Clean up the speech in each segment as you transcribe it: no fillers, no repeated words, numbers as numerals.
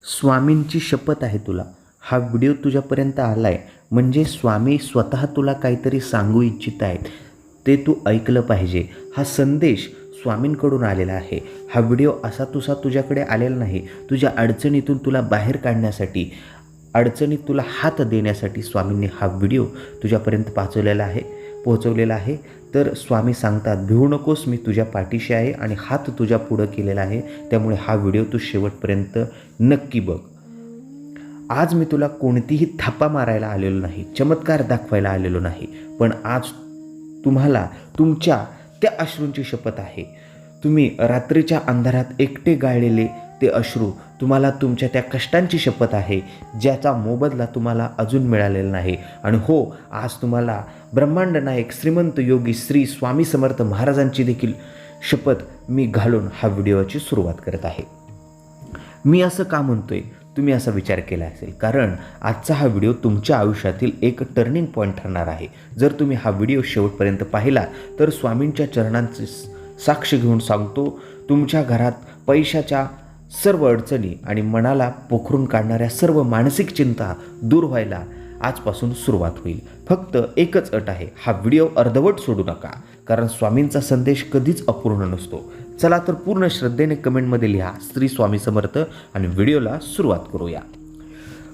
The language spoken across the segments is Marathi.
स्वामींची शपथ आहे तुला. हा व्हिडिओ तुझ्यापर्यंत आला आहे म्हणजे स्वामी स्वतः तुला काहीतरी सांगू इच्छित आहेत, ते तू ऐकलं पाहिजे. हा संदेश स्वामींकडून आलेला आहे. हा व्हिडिओ असा तुझा तुझ्याकडे आलेला नाही. तुझ्या अडचणीतून तुला बाहेर काढण्यासाठी, अडचणीत तुला हात देण्यासाठी स्वामींनी हा व्हिडिओ तुझ्यापर्यंत पोहोचवलेला आहे. तर स्वामी सांगतात, भिवू नकोस, मी तुझ्या पाठीशी आहे आणि हात तुझ्या पुढं केलेला आहे. त्यामुळे हा व्हिडिओ तू शेवटपर्यंत नक्की बघ. आज मी तुला कोणतीही थापा मारायला आलेलो नाही, चमत्कार दाखवायला आलेलो नाही, पण आज तुम्हाला तुमच्या त्या अश्रूंची शपथ आहे. तुम्ही रात्रीच्या अंधारात एकटे गाळलेले ते अश्रू, तुम्हाला तुमच्या त्या कष्टांची शपथ आहे, ज्याचा मोबदला तुम्हाला अजून मिळालेला नाही. आणि हो, आज तुम्हाला ब्रह्मांड नायक श्रीमंत योगी श्री स्वामी समर्थ महाराजांची देखील शपथ मी घालून हा व्हिडिओची सुरुवात करत आहे. मी असं का म्हणतोय, तुम्ही असा विचार केला असेल, कारण आजचा हा व्हिडिओ तुमच्या आयुष्यातील एक टर्निंग पॉईंट ठरणार आहे. जर तुम्ही हा व्हिडिओ शेवटपर्यंत पाहिला तर स्वामींच्या चरणांची साक्ष घेऊन सांगतो, तुमच्या घरात पैशाच्या सर्व अडचणी आणि मनाला पोखरून काढणाऱ्या सर्व मानसिक चिंता दूर व्हायला आजपासून सुरुवात होईल. फक्त एकच अट आहे, हा व्हिडिओ अर्धवट सोडू नका, कारण स्वामींचा संदेश कधीच अपूर्ण नसतो. चला तर पूर्ण श्रद्धेने कमेंटमध्ये लिहा श्री स्वामी समर्थ आणि व्हिडिओला सुरुवात करूया.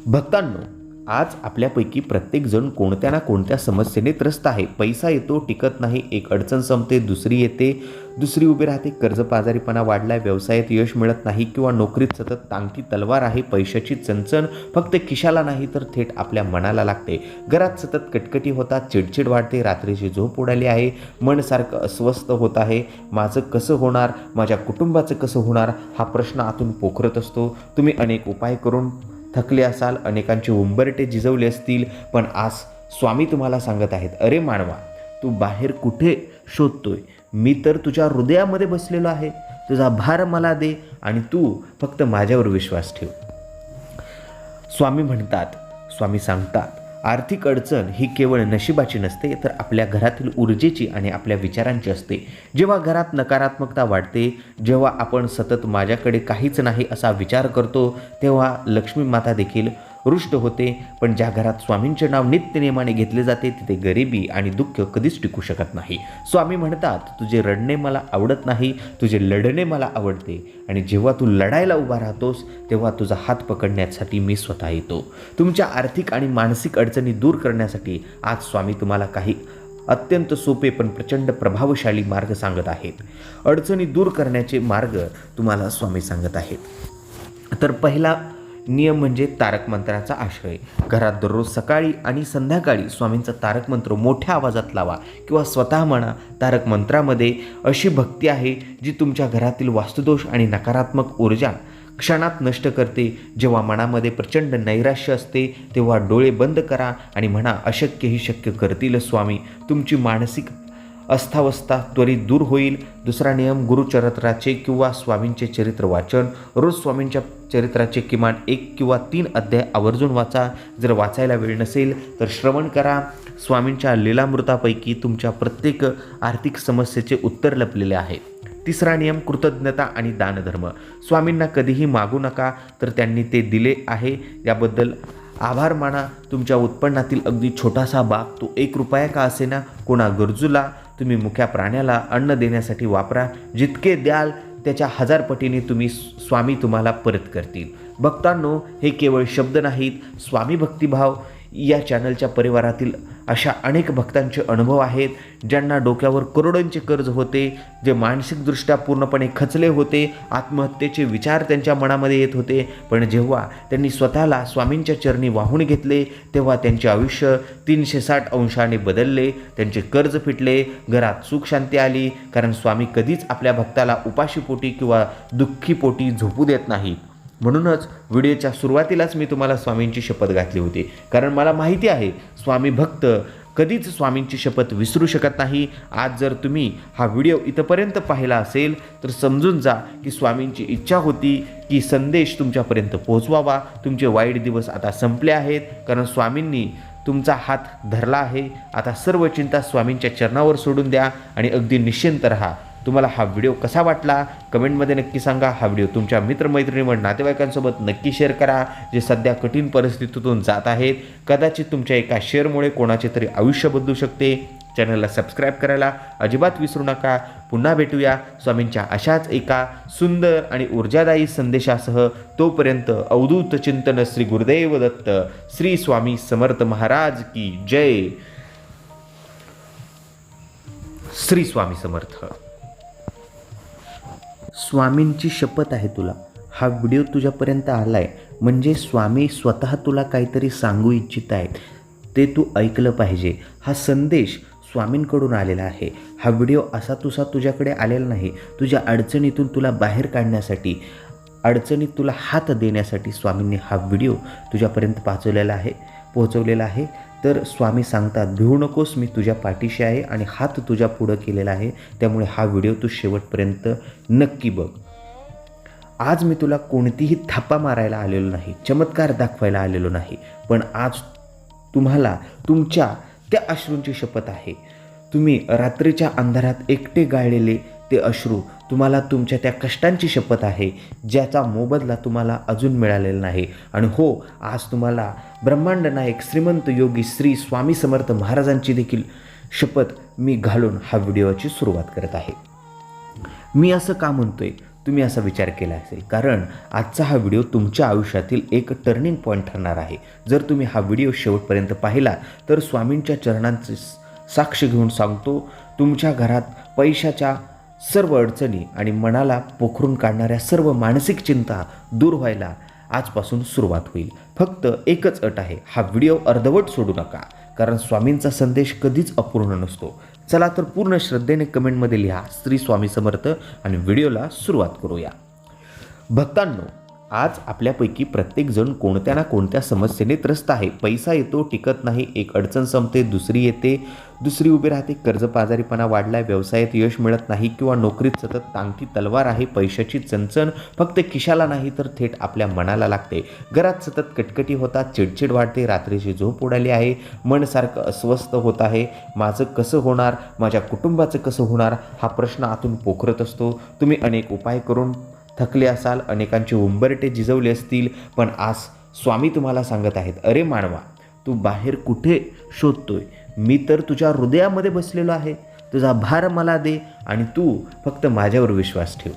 भक्तांनो, आज आपल्यापैकी प्रत्येकजण कोणत्या ना कोणत्या समस्येने त्रस्त आहे. पैसा येतो, टिकत नाही, एक अडचण संपते, दुसरी येते, दुसरी उभी राहते, कर्जबाजारीपणा वाढलाय, व्यवसायात यश मिळत नाही किंवा नोकरीत सतत टांगती तलवार आहे, पैशाची चणचण फक्त खिशाला नाही तर थेट आपल्या मनाला लागते, घरात सतत कटकटी होतात, चिडचिड वाढते, रात्रीची झोप उडाली आहे, मन सारखं अस्वस्थ होत आहे, माझं कसं होणार, माझ्या कुटुंबाचं कसं होणार, हा प्रश्न आतून पोखरत असतो. तुम्ही अनेक उपाय करून थकले असाल, अनेकांचे उंबरटे झिजवले असतील, पण आज स्वामी तुम्हाला सांगत आहेत, अरे मानवा, तू बाहेर कुठे शोधतोय, मी तर तुझ्या हृदयामध्ये बसलेलो आहे. तुझा भार मला दे आणि तू फक्त माझ्यावर विश्वास ठेव. स्वामी सांगतात, आर्थिक अडचण ही केवळ नशिबाची नसते, तर आपल्या घरातील ऊर्जेची आणि आपल्या विचारांची असते. जेव्हा घरात नकारात्मकता वाढते, जेव्हा आपण सतत माझ्याकडे काहीच नाही असा विचार करतो, तेव्हा लक्ष्मी माता देखील रुष्ट होते. पण ज्या घरात स्वामींचे नाव नित्यनेमाने घेतले जाते, तिथे गरिबी आणि दुःख कधीच टिकू शकत नाही. स्वामी म्हणतात, तुझे रडणे मला आवडत नाही, तुझे लढणे मला आवडते. आणि जेव्हा तू लढायला उभा राहतोस, तेव्हा तुझा हात पकडण्यासाठी मी स्वतः येतो. तुमच्या आर्थिक आणि मानसिक अडचणी दूर करण्यासाठी आज स्वामी तुम्हाला काही अत्यंत सोपे पण प्रचंड प्रभावशाली मार्ग सांगत आहेत. अडचणी दूर करण्याचे मार्ग तुम्हाला स्वामी सांगत आहेत. तर पहिला नियम म्हणजे तारक मंत्राचा आश्रय. घरात दररोज सकाळी आणि संध्याकाळी स्वामींचा तारक मंत्र मोठ्या आवाजात लावा किंवा स्वतः म्हणा. तारक मंत्रामध्ये अशी भक्ती आहे जी तुमच्या घरातील वास्तुदोष आणि नकारात्मक ऊर्जा क्षणात नष्ट करते. जेव्हा मनामध्ये प्रचंड नैराश्य असते, तेव्हा डोळे बंद करा आणि म्हणा, अशक्य ही शक्य करतील स्वामी. तुमची मानसिक अस्तावस्था त्वरित दूर होईल. दुसरा नियम, गुरुचरित्राचे किंवा स्वामींचे चरित्र वाचन. रोज स्वामींच्या चरित्राचे किमान 1 किंवा 3 अध्याय आवर्जून वाचा. जर वाचायला वेळ नसेल तर श्रवण करा. स्वामींच्या लीलामृतापैकी तुमच्या प्रत्येक आर्थिक समस्येचे उत्तर लपलेले आहे. तिसरा नियम, कृतज्ञता आणि दानधर्म. स्वामींना कधीही मागू नका, तर त्यांनी ते दिले आहे याबद्दल आभार माना. तुमच्या उत्पन्नातील अगदी छोटासा भाग, तो 1 रुपया का असेना, कोणा गरजूला, तुम्ही मुक्या प्राण्याला अन्न देण्यासाठी वापरा. जितके द्याल त्याच्या 1000 पटीने स्वामी तुम्हाला परत करतील. भक्तांनो, हे केवळ शब्द नाहीत, स्वामी भक्तिभाव या चॅनलच्या परिवारातील अशा अनेक भक्तांचे अनुभव आहेत, ज्यांना डोक्यावर करोडोंचे कर्ज होते, जे मानसिकदृष्ट्या पूर्णपणे खचले होते, आत्महत्येचे विचार त्यांच्या मनामध्ये येत होते, पण जेव्हा त्यांनी स्वतःला स्वामींच्या चरणी वाहून घेतले, तेव्हा त्यांचे आयुष्य 360 अंशाने बदलले. त्यांचे कर्ज फिटले, घरात सुख शांती आली, कारण स्वामी कधीच आपल्या भक्ताला उपाशीपोटी किंवा दुःखीपोटी झोपू देत नाहीत. म्हणूनच व्हिडिओच्या सुरुवातीलाच मी तुम्हाला स्वामींची शपथ घातली होती, कारण मला माहिती आहे स्वामी भक्त कधीच स्वामींची शपथ विसरू शकत नाही. आज जर तुम्ही हा व्हिडिओ इथपर्यंत पाहिला असेल तर समजून जा की स्वामींची इच्छा होती की संदेश तुमच्यापर्यंत पोहोचवावा. तुमचे वाईट दिवस आता संपले आहेत, कारण स्वामींनी तुमचा हात धरला आहे. आता सर्व चिंता स्वामींच्या चरणावर सोडून द्या आणि अगदी निश्चिंत राहा. तुम्हाला हा व्हिडिओ कसा वाटला कमेंटमध्ये नक्की सांगा. हा व्हिडिओ तुमच्या मित्रमैत्रिणींवर नातेवाईकांसोबत नक्की शेअर करा, जे सध्या कठीण परिस्थितीतून जात आहेत. कदाचित तुमच्या एका शेअरमुळे कोणाचे तरी आयुष्य बदलू शकते. चॅनलला सबस्क्राईब करायला अजिबात विसरू नका. पुन्हा भेटूया स्वामींच्या अशाच एका सुंदर आणि ऊर्जादायी संदेशासह. तोपर्यंत अवधूत चिंतन श्री गुरुदेव दत्त. श्री स्वामी समर्थ महाराज की जय. श्री स्वामी समर्थ. स्वामींची शपथ आहे तुला. हा व्हिडिओ तुझ्यापर्यंत आला आहे म्हणजे स्वामी स्वतः तुला काहीतरी सांगू इच्छित आहेत, ते तू ऐकलं पाहिजे. हा संदेश स्वामींकडून आलेला आहे. हा व्हिडिओ असा तुझ्याकडे आलेला नाही. तुझ्या अडचणीतून तुला बाहेर काढण्यासाठी, अडचणीत तुला हात देण्यासाठी स्वामींनी हा व्हिडिओ तुझ्यापर्यंत पोहोचवलेला आहे. तर स्वामी सांगतात, भिवू नकोस, मी तुझ्या पाठीशी आहे आणि हात तुझ्या पुढं केलेला आहे. त्यामुळे हा व्हिडिओ तू शेवटपर्यंत नक्की बघ. आज मी तुला कोणतीही थापा मारायला आलेलो नाही, चमत्कार दाखवायला आलेलो नाही, पण आज तुम्हाला तुमच्या त्या अश्रूंची शपथ आहे. तुम्ही रात्रीच्या अंधारात एकटे गाळलेले ते अश्रू, तुम्हाला तुमच्या त्या कष्टांची शपथ आहे, ज्याचा मोबदला तुम्हाला अजून मिळालेला नाही. आणि हो, आज तुम्हाला ब्रह्मांड नायक श्रीमंत योगी श्री स्वामी समर्थ महाराजांची देखील शपथ मी घालून हा व्हिडिओची सुरुवात करत आहे. मी असं का म्हणतोय, तुम्ही असा विचार केला असेल, कारण आजचा हा व्हिडिओ तुमच्या आयुष्यातील एक टर्निंग पॉईंट ठरणार आहे. जर तुम्ही हा व्हिडिओ शेवटपर्यंत पाहिला तर स्वामींच्या चरणांची साक्ष घेऊन सांगतो, तुमच्या घरात पैशाच्या सर्व अडचणी आणि मनाला पोखरून काढणाऱ्या सर्व मानसिक चिंता दूर व्हायला आजपासून सुरुवात होईल. फक्त एकच अट आहे, हा व्हिडिओ अर्धवट सोडू नका, कारण स्वामींचा संदेश कधीच अपूर्ण नसतो. चला तर पूर्ण श्रद्धेने कमेंटमध्ये लिहा श्री स्वामी समर्थ आणि व्हिडिओला सुरुवात करूया. भक्तांनो, आज आपल्यापैकी प्रत्येकजण कोणत्या ना कोणत्या समस्येने त्रस्त आहे. पैसा येतो, टिकत नाही, एक अडचण संपते, दुसरी येते, दुसरी उभी राहते. कर्जबाजारीपणा वाढलाय, व्यवसायात यश मिळत नाही किंवा नोकरीत सतत टांगती तलवार आहे. पैशाची चणचण फक्त खिशाला नाही तर थेट आपल्या मनाला लागते. घरात सतत कटकटी होतात, चिडचिड वाढते, रात्रीची झोप उडाली आहे, मन सारखं अस्वस्थ होत आहे. माझं कसं होणार, माझ्या कुटुंबाचं कसं होणार, हा प्रश्न आतून पोखरत असतो. तुम्ही अनेक उपाय करून थकले असाल, अनेकांचे उंबरटे झिजवले असतील, पण आज स्वामी तुम्हाला सांगत आहेत, अरे मानवा, तू बाहेर कुठे शोधतोय, मी तर तुझ्या हृदयामध्ये बसलेलो आहे. तुझा भार मला दे आणि तू फक्त माझ्यावर विश्वास ठेव.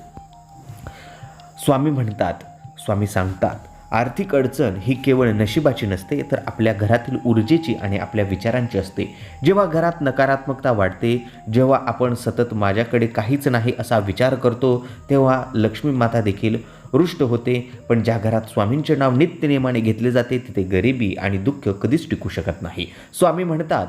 स्वामी म्हणतात, स्वामी सांगतात, आर्थिक अडचण ही केवळ नशिबाची नसते, तर आपल्या घरातील ऊर्जेची आणि आपल्या विचारांची असते. जेव्हा घरात नकारात्मकता वाढते, जेव्हा आपण सतत माझ्याकडे काहीच नाही असा विचार करतो, तेव्हा लक्ष्मी माता देखील रुष्ट होते. पण ज्या घरात स्वामींचे नाव नित्यनेमाने घेतले जाते, तिथे गरिबी आणि दुःख कधीच टिकू शकत नाही. स्वामी म्हणतात,